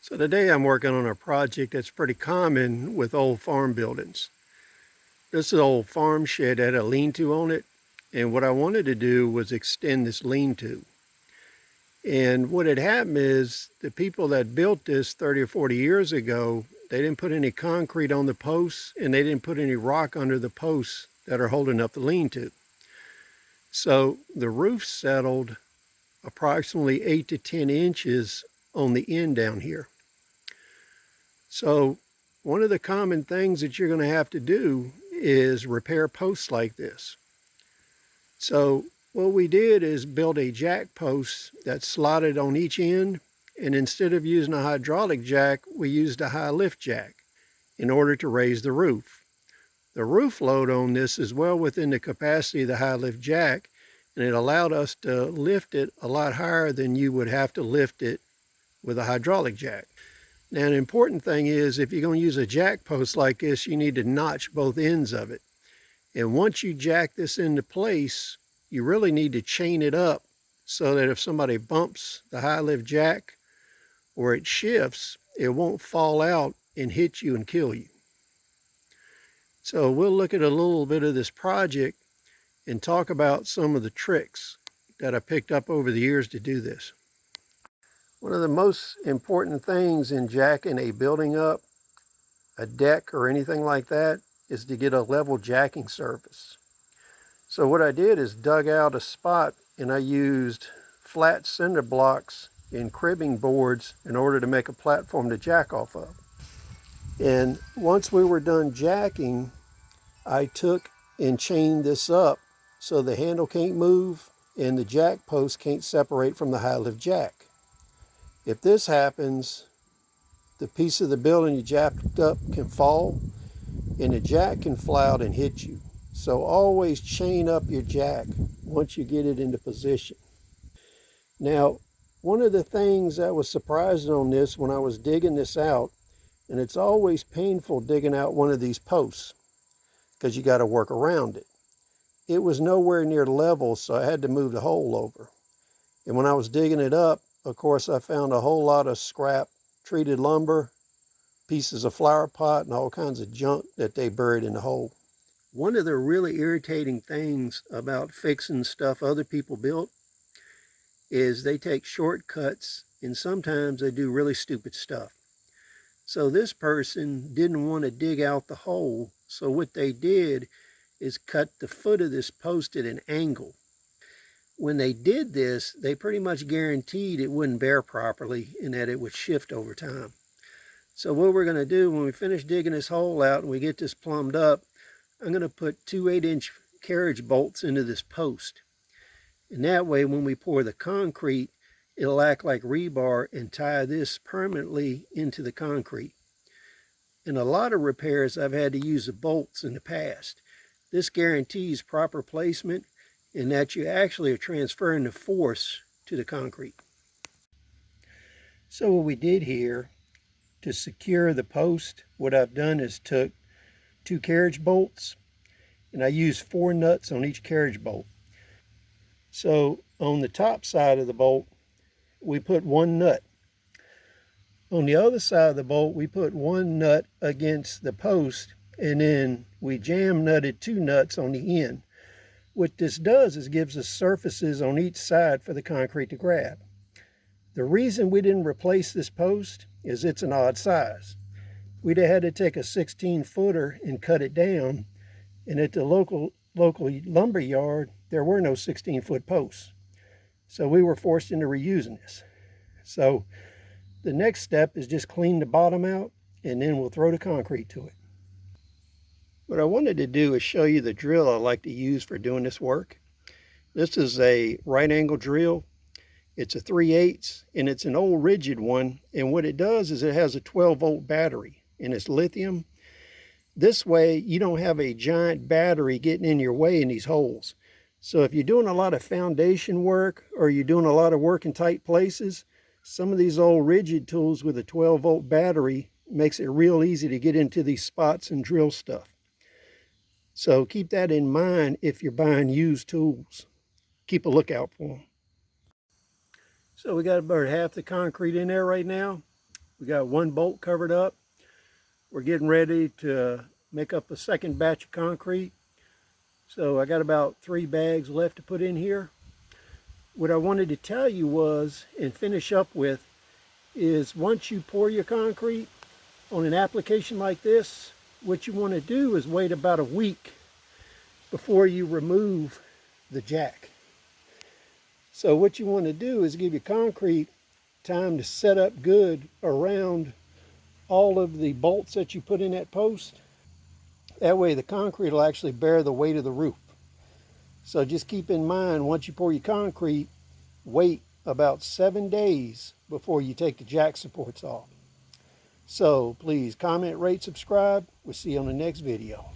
So today I'm working on a project that's pretty common with old farm buildings. This is an old farm shed that had a lean-to on it, and what I wanted to do was extend this lean-to. And what had happened is the people that built this 30 or 40 years ago, they didn't put any concrete on the posts and they didn't put any rock under the posts that are holding up the lean-to. So the roof settled approximately 8 to 10 inches on the end down here. So one of the common things that you're going to have to do is repair posts like this. So what we did is build a jack post that's slotted on each end, and instead of using a hydraulic jack, we used a high lift jack in order to raise the roof. The roof load on this is well within the capacity of the high lift jack, and it allowed us to lift it a lot higher than you would have to lift it with a hydraulic jack. Now, an important thing is if you're going to use a jack post like this, you need to notch both ends of it. And once you jack this into place, you really need to chain it up so that if somebody bumps the high lift jack or it shifts, it won't fall out and hit you and kill you. So we'll look at a little bit of this project and talk about some of the tricks that I picked up over the years to do this. One of the most important things in jacking a building up, a deck or anything like that, is to get a level jacking surface. So what I did is dug out a spot and I used flat cinder blocks and cribbing boards in order to make a platform to jack off of. And once we were done jacking, I took and chained this up so the handle can't move and the jack post can't separate from the high lift jack. If this happens, the piece of the building you jacked up can fall and the jack can fly out and hit you. So always chain up your jack once you get it into position. Now, one of the things that was surprising on this when I was digging this out, and it's always painful digging out one of these posts because you got to work around it. It was nowhere near level, so I had to move the hole over. And when I was digging it up, of course, I found a whole lot of scrap treated lumber, pieces of flower pot, and all kinds of junk that they buried in the hole. One of the really irritating things about fixing stuff other people built is they take shortcuts, and sometimes they do really stupid stuff. So this person didn't want to dig out the hole, so what they did is cut the foot of this post at an angle. When they did this, they pretty much guaranteed it wouldn't bear properly and that it would shift over time. So what we're going to do when we finish digging this hole out and we get this plumbed up, I'm going to put 2 8-inch carriage bolts into this post. And that way when we pour the concrete, it'll act like rebar and tie this permanently into the concrete. In a lot of repairs, I've had to use the bolts in the past. This guarantees proper placement and that you actually are transferring the force to the concrete. So what we did here, to secure the post, what I've done is took 2 carriage bolts and I used 4 nuts on each carriage bolt. So on the top side of the bolt, we put 1 nut. On the other side of the bolt, we put 1 nut against the post, and then we jam nutted 2 nuts on the end. What this does is gives us surfaces on each side for the concrete to grab. The reason we didn't replace this post is it's an odd size. We'd have had to take a 16-footer and cut it down, and at the local lumber yard, there were no 16-foot posts. So we were forced into reusing this. So the next step is just clean the bottom out, and then we'll throw the concrete to it. What I wanted to do is show you the drill I like to use for doing this work. This is a right angle drill. It's a 3/8 and it's an old rigid one. And what it does is it has a 12-volt battery and it's lithium. This way you don't have a giant battery getting in your way in these holes. So if you're doing a lot of foundation work or you're doing a lot of work in tight places, some of these old rigid tools with a 12-volt battery makes it real easy to get into these spots and drill stuff. So keep that in mind if you're buying used tools. Keep a lookout for them. So we got about half the concrete in there right now. We got one bolt covered up. We're getting ready to make up a second batch of concrete. So I got about 3 bags left to put in here. What I wanted to tell you was, and finish up with, is once you pour your concrete on an application like this, what you want to do is wait about a week before you remove the jack. So what you want to do is give your concrete time to set up good around all of the bolts that you put in that post. That way the concrete will actually bear the weight of the roof. So just keep in mind, once you pour your concrete, wait about 7 days before you take the jack supports off. So please comment, rate, subscribe. We'll see you on the next video.